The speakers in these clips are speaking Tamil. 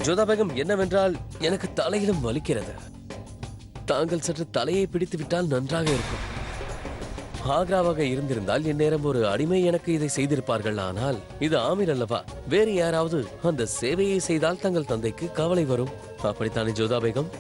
ஜோதா பேகம், என்னவென்றால் எனக்கு தலையிலும் வலிக்கிறது. தாங்கள் சற்று தலையை பிடித்து விட்டால் நன்றாக இருக்கும். ஆக்ராவாக இருந்திருந்தால் இந்நேரம் ஒரு அடிமை எனக்கு இதை செய்திருப்பார்கள். ஆனால் இது ஆமீர் அல்லவா? வேறு யாராவது அந்த சேவையை செய்தால் தங்கள் தந்தைக்கு கவலை வரும். அப்படித்தானே ஜோதா பேகம்?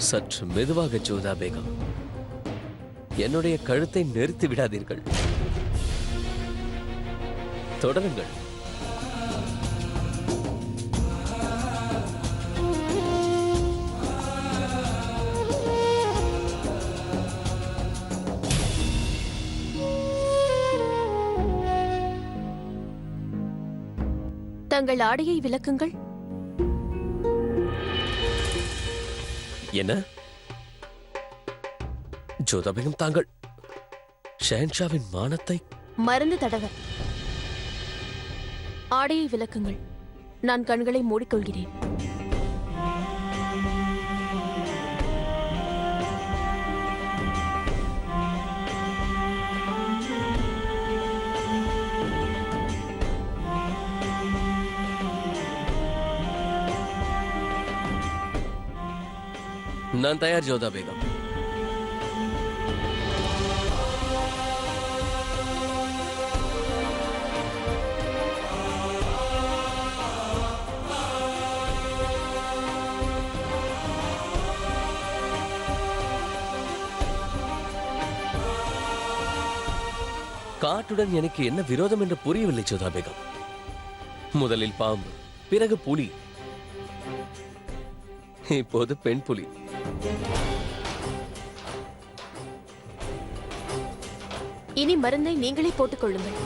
சற்று மெதுவாக ஜோதா பேகம். என்னுடைய கழுத்தை நெரித்து விடாதீர்கள். தொடருங்கள். தங்கள் ஆடையை விளக்குங்கள். என்ன ஜோதா பேகம், தாங்கள் ஷெஹன்ஷாவின் மானத்தை மருந்து தடவ ஆடையை விளக்குங்கள். நான் கண்களை மூடிக்கொள்கிறேன். நான் தயார் ஜோதா பேகம். காட்டுடன் எனக்கு என்ன விரோதம் என்று புரியவில்லை ஜோதா பேகம். முதலில் பாம்பு, பிறகு புலி, இப்போது பெண் புலி. இனி மருந்தை நீங்களே போட்டுக் கொள்ளுங்கள்.